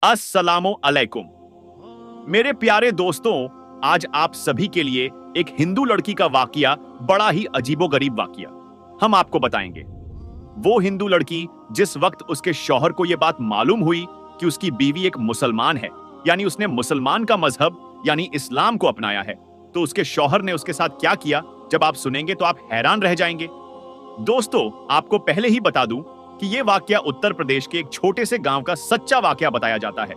अस्सलामो अलैकुम। मेरे प्यारे दोस्तों, आज आप सभी के लिए एक हिंदू लड़की का वाकया, बड़ा ही अजीबोगरीब वाकया हम आपको बताएंगे। वो हिंदू लड़की जिस वक्त उसके शौहर को यह बात मालूम हुई कि उसकी बीवी एक मुसलमान है, यानी उसने मुसलमान का मजहब यानी इस्लाम को अपनाया है, तो उसके शौहर ने उसके साथ क्या किया, जब आप सुनेंगे तो आप हैरान रह जाएंगे। दोस्तों, आपको पहले ही बता दूं कि यह वाकया उत्तर प्रदेश के एक छोटे से गांव का सच्चा वाकया बताया जाता है।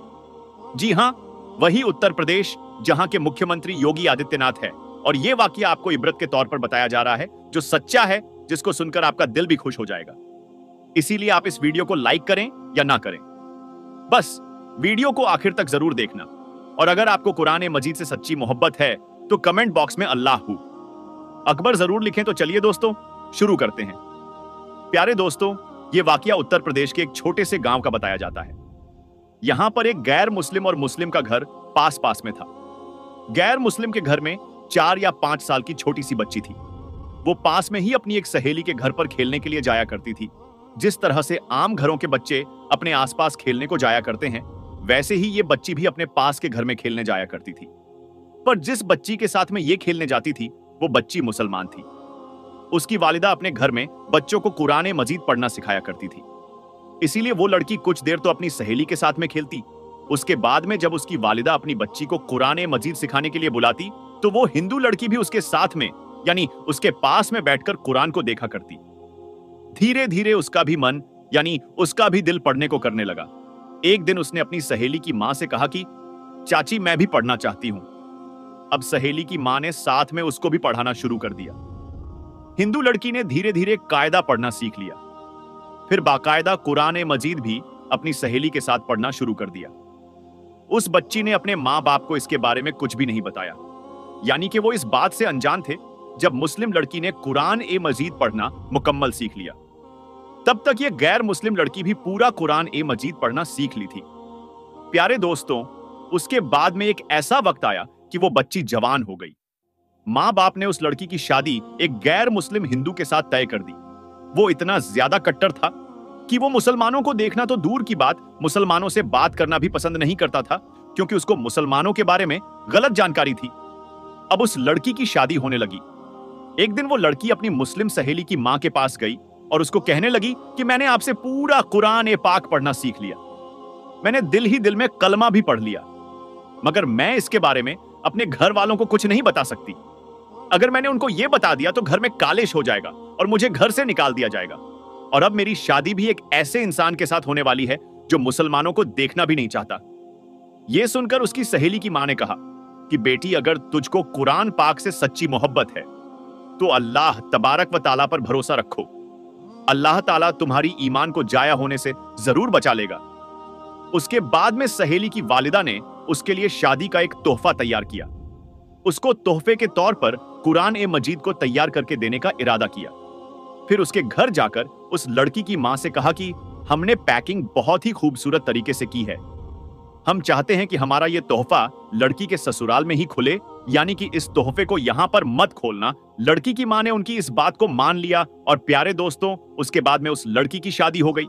जी हां, वही उत्तर प्रदेश जहां के मुख्यमंत्री योगी आदित्यनाथ है। और यह वाकया आपको इबरत के तौर पर बताया जा रहा है, जो सच्चा है, जिसको सुनकर आपका दिल भी खुश हो जाएगा। इसीलिए आप इस वीडियो को लाइक करें या ना करें, बस वीडियो को आखिर तक जरूर देखना। और अगर आपको कुरान मजीद से सच्ची मोहब्बत है तो कमेंट बॉक्स में अल्लाहू अकबर जरूर लिखें। तो चलिए दोस्तों, शुरू करते हैं। प्यारे दोस्तों, यह वाकया उत्तर प्रदेश के एक छोटे से गांव का बताया जाता है। यहां पर एक गैर मुस्लिम और मुस्लिम का घर पास पास में था। गैर मुस्लिम के घर में 4 या 5 साल की छोटी सी बच्ची थी। वो पास में ही अपनी एक सहेली के घर पर खेलने के लिए जाया करती थी। जिस तरह से आम घरों के बच्चे अपने आसपास खेलने को जाया करते हैं, वैसे ही ये बच्ची भी अपने पास के घर में खेलने जाया करती थी। पर जिस बच्ची के साथ में ये खेलने जाती थी, वो बच्ची मुसलमान थी। उसकी वालिदा अपने घर में बच्चों को कुरान मजीद पढ़ना सिखाया करती थी। इसीलिए वो लड़की कुछ देर तो अपनी सहेली के साथ में खेलती। उसके बाद में जब उसकी वालिदा अपनी बच्ची को कुरान मजीद सिखाने के लिए बुलाती, तो वो हिंदू लड़की भी उसके साथ में यानी उसके पास में बैठकर कुरान को देखा करती। धीरे धीरे उसका भी मन यानी उसका भी दिल पढ़ने को करने लगा। एक दिन उसने अपनी सहेली की मां से कहा कि चाची, मैं भी पढ़ना चाहती हूं। अब सहेली की मां ने साथ में उसको भी पढ़ाना शुरू कर दिया। हिंदू लड़की ने धीरे धीरे कायदा पढ़ना सीख लिया। फिर बाकायदा कुरान मजीद भी अपनी सहेली के साथ पढ़ना शुरू कर दिया। उस बच्ची ने अपने मां बाप को इसके बारे में कुछ भी नहीं बताया, यानी कि वो इस बात से अनजान थे। जब मुस्लिम लड़की ने कुरान मजीद पढ़ना मुकम्मल सीख लिया, तब तक ये गैर मुस्लिम लड़की भी पूरा कुरान मजीद पढ़ना सीख ली थी। प्यारे दोस्तों, उसके बाद में एक ऐसा वक्त आया कि वो बच्ची जवान हो गई। मां बाप ने उस लड़की की शादी एक गैर मुस्लिम हिंदू के साथ तय कर दी। वो इतना ज्यादा कट्टर था कि वो मुसलमानों को देखना तो दूर की बात, मुसलमानों से बात करना भी पसंद नहीं करता था, क्योंकि उसको मुसलमानों के बारे में गलत जानकारी थी। अब उस लड़की की शादी होने लगी। एक दिन वो लड़की अपनी मुस्लिम सहेली की मां के पास गई और उसको कहने लगी कि मैंने आपसे पूरा कुरान पाक पढ़ना सीख लिया। मैंने दिल ही दिल में कलमा भी पढ़ लिया, मगर मैं इसके बारे में अपने घर वालों को कुछ नहीं बता सकती। अगर मैंने उनको यह बता दिया तो घर में कालेश हो जाएगा और मुझे घर से निकाल दिया जाएगा। और अब मेरी शादी भी एक ऐसे इंसान के साथ होने वाली है जो मुसलमानों को देखना भी नहीं चाहता। यह सुनकर उसकी सहेली की मां ने कहा कि बेटी, अगर तुझको कुरान पाक से सच्ची मोहब्बत है तो अल्लाह तबारक व ताला पर भरोसा रखो। अल्लाह ताला तुम्हारी ईमान को जाया होने से जरूर बचा लेगा। उसके बाद में सहेली की वालिदा ने उसके लिए शादी का एक तोहफा तैयार किया। उसको तोहफे के तौर पर कुरान मजीद को तैयार करके देने का इरादा किया। फिर उसके घर जाकर उस लड़की की मां से कहा कि हमने पैकिंग बहुत ही खूबसूरत तरीके से की है। हम चाहते हैं कि हमारा यह तोहफा लड़की के ससुराल में ही खुले, यानी कि इस तोहफे को यहां पर मत खोलना। लड़की की मां ने उनकी इस बात को मान लिया और प्यारे दोस्तों, उसके बाद में उस लड़की की शादी हो गई।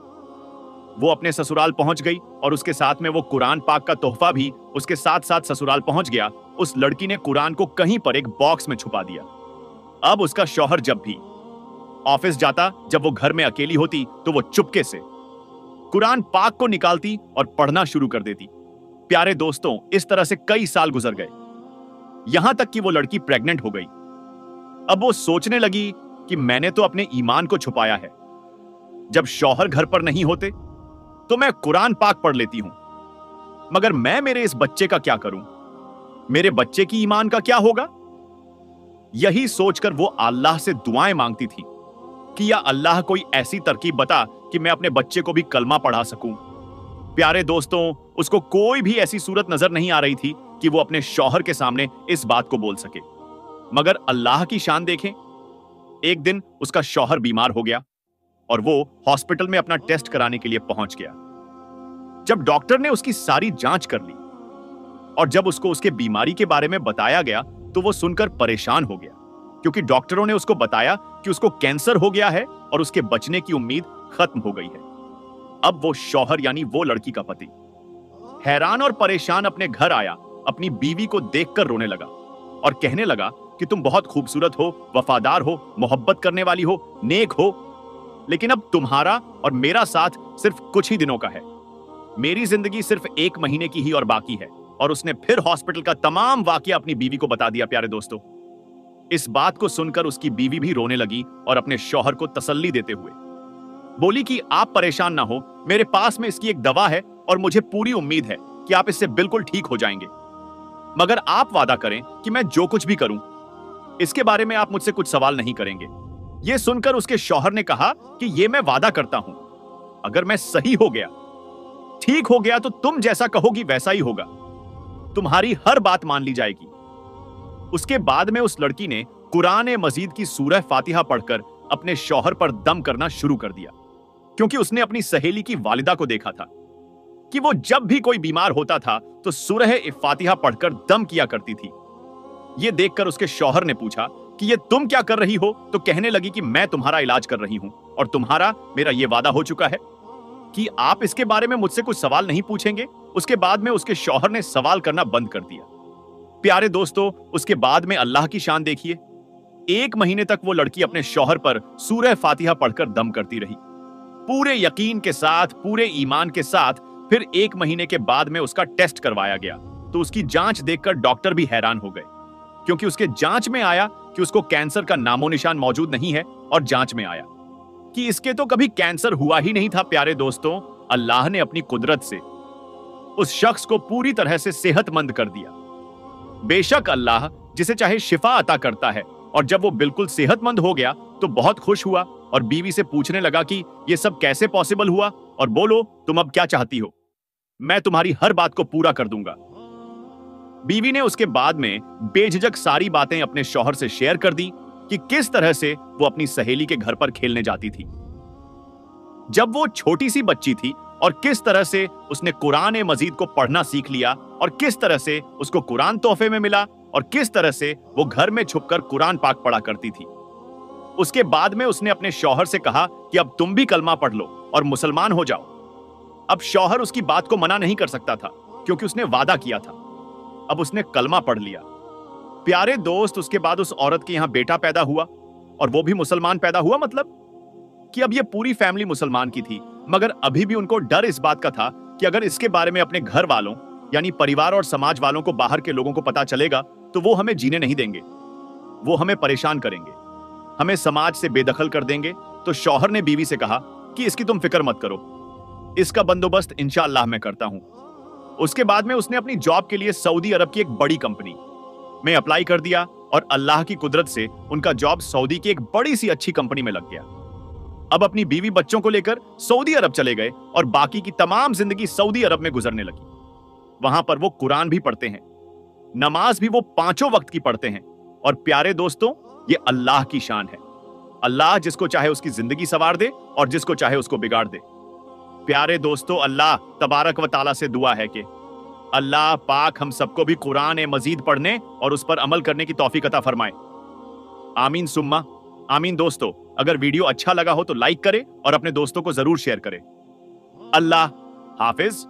वो अपने ससुराल पहुंच गई और उसके साथ में वो कुरान पाक का तोहफा भी उसके साथ साथ ससुराल पहुंच गया। उस लड़की ने कुरान को कहीं पर एक बॉक्स में छुपा दिया। अब उसका शौहर जब भी ऑफिस जाता, जब वो घर में अकेली होती, तो वो चुपके से कुरान पाक को निकालती और पढ़ना शुरू कर देती। प्यारे दोस्तों, इस तरह से कई साल गुजर गए, यहां तक कि वो लड़की प्रेग्नेंट हो गई। अब वो सोचने लगी कि मैंने तो अपने ईमान को छुपाया है, जब शौहर घर पर नहीं होते तो मैं कुरान पाक पढ़ लेती हूं, मगर मैं मेरे इस बच्चे का क्या करूं? मेरे बच्चे की ईमान का क्या होगा? यही सोचकर वो अल्लाह से दुआएं मांगती थी कि या अल्लाह, कोई ऐसी तरकीब बता कि मैं अपने बच्चे को भी कलमा पढ़ा सकूं। प्यारे दोस्तों, उसको कोई भी ऐसी सूरत नजर नहीं आ रही थी कि वो अपने शौहर के सामने इस बात को बोल सके। मगर अल्लाह की शान देखें, एक दिन उसका शौहर बीमार हो गया और वो हॉस्पिटल में अपना टेस्ट कराने के लिए पहुंच गया। जब डॉक्टर ने उसकी सारी जांच कर ली और जब उसको उसके बीमारी के बारे में बताया गया, तो वो सुनकर परेशान हो गया, क्योंकि डॉक्टरों ने उसको बताया कि उसको कैंसर हो गया है और उसके बचने की उम्मीद खत्म हो गई है। अब वो शौहर यानी वो लड़की का पति हैरान और परेशान अपने घर आया, अपनी बीवी को देखकर रोने लगा और कहने लगा कि तुम बहुत खूबसूरत हो, वफादार हो, मोहब्बत करने वाली हो, नेक हो, लेकिन अब तुम्हारा और मेरा साथ सिर्फ कुछ ही दिनों का है। मेरी जिंदगी सिर्फ 1 महीने की ही और बाकी है। और उसने फिर हॉस्पिटल का तमाम वाकया अपनी बीवी को बता दिया। प्यारे दोस्तों, इस बात को सुनकर उसकी बीवी भी रोने लगी और अपने शौहर को तसल्ली देते हुए बोली कि आप परेशान ना हो, मेरे पास में इसकी एक दवा है और मुझे पूरी उम्मीद है कि आप इससे बिल्कुल ठीक हो जाएंगे। मगर आप वादा करें कि मैं जो कुछ भी करूं, इसके बारे में आप मुझसे कुछ सवाल नहीं करेंगे। यह सुनकर उसके शौहर ने कहा कि यह मैं वादा करता हूं, अगर मैं सही हो गया, ठीक हो गया, तो तुम जैसा कहोगी वैसा ही होगा। तुम्हारी हर बात मान ली जाएगी। उसके बाद में उस लड़की ने कुरान मजीद की सूरह फातिहा पढ़कर अपने शौहर पर दम करना शुरू कर दिया, क्योंकि उसने अपनी सहेली की वालिदा को देखा था कि वो जब भी कोई बीमार होता था तो सूरह फातिहा पढ़कर दम किया करती थी। यह देखकर उसके शौहर ने पूछा कि ये तुम क्या कर रही हो? तो कहने लगी कि मैं तुम्हारा इलाज कर रही हूं और तुम्हारा मेरा यह वादा हो चुका है कि आप इसके बारे में मुझसे कुछ सवाल नहीं पूछेंगे। उसके बाद में उसके शौहर ने सवाल करना बंद कर दिया। प्यारे दोस्तों, उसके बाद में अल्लाह की शान देखिए। 1 महीने तक वो लड़की अपने शौहर पर सूरह फातिहा पढ़कर दम करती रही, पूरे यकीन के साथ, पूरे ईमान के साथ। फिर 1 महीने के बाद में उसका टेस्ट करवाया गया तो उसकी जांच देखकर डॉक्टर भी हैरान हो गए, क्योंकि उसके जांच में आया कि उसको कैंसर का नामो निशान मौजूद नहीं है। और जांच में आया कि इसके तो कभी कैंसर हुआ ही नहीं था। प्यारे दोस्तों, अल्लाह ने अपनी कुदरत से उस शख्स को पूरी तरह से सेहतमंद कर दिया। बेशक अल्लाह जिसे चाहे शिफा अता करता है। और जब वो बिल्कुल सेहतमंद हो गया तो बहुत खुश हुआ और बीवी से पूछने लगा कि ये सब कैसे पॉसिबल हुआ, और बोलो तुम अब क्या चाहती हो, मैं तुम्हारी हर बात को पूरा कर दूंगा। बीवी ने उसके बाद में बेझिझक सारी बातें अपने शौहर से शेयर कर दी कि किस तरह से वो अपनी सहेली के घर पर खेलने जाती थी जब वो छोटी सी बच्ची थी, और किस तरह से उसने कुरान मजीद को पढ़ना सीख लिया, और किस तरह से उसको कुरान तोहफे में मिला, और किस तरह से वो घर में छुपकर कुरान पाक पढ़ा करती थी। उसके बाद में उसने अपने शौहर से कहा कि अब तुम भी कलमा पढ़ लो और मुसलमान हो जाओ। अब शौहर उसकी बात को मना नहीं कर सकता था, क्योंकि उसने वादा किया था। अब उसने कलमा पढ़ लिया। प्यारे दोस्त, उसके बाद उस औरत के यहां बेटा पैदा हुआ, और वो भी मुसलमान पैदा हुआ। मतलब कि अब ये पूरी फैमिली मुसलमान की थी, मगर अभी भी उनको डर इस बात का था कि अगर इसके बारे में अपने घर वालों यानी परिवार और समाज वालों को, बाहर के लोगों को पता चलेगा तो वो हमें जीने नहीं देंगे, वो हमें परेशान करेंगे, हमें समाज से बेदखल कर देंगे। तो शौहर ने बीवी से कहा कि इसकी तुम फिक्र मत करो, इसका बंदोबस्त इंशाअल्लाह मैं करता हूं। उसके बाद में उसने अपनी जॉब के लिए सऊदी अरब की एक बड़ी कंपनी में अप्लाई कर दिया, और अल्लाह की कुदरत से उनका जॉब सऊदी की एक बड़ी सी अच्छी कंपनी में लग गया। अब अपनी बीवी बच्चों को लेकर सऊदी अरब चले गए और बाकी की तमाम जिंदगी सऊदी अरब में गुजरने लगी। वहां पर वो कुरान भी पढ़ते हैं, नमाज भी वो 5 वक्त की पढ़ते हैं। और प्यारे दोस्तों, ये अल्लाह की शान है। अल्लाह जिसको चाहे उसकी जिंदगी संवार दे और जिसको चाहे उसको बिगाड़ दे। प्यारे दोस्तों, अल्लाह तबारक व ताला से दुआ है कि अल्लाह पाक हम सबको भी कुरान मजीद पढ़ने और उस पर अमल करने की तौफीक अता फरमाए। आमीन सुम्मा आमीन। दोस्तों, अगर वीडियो अच्छा लगा हो तो लाइक करें और अपने दोस्तों को जरूर शेयर करें। अल्लाह हाफिज।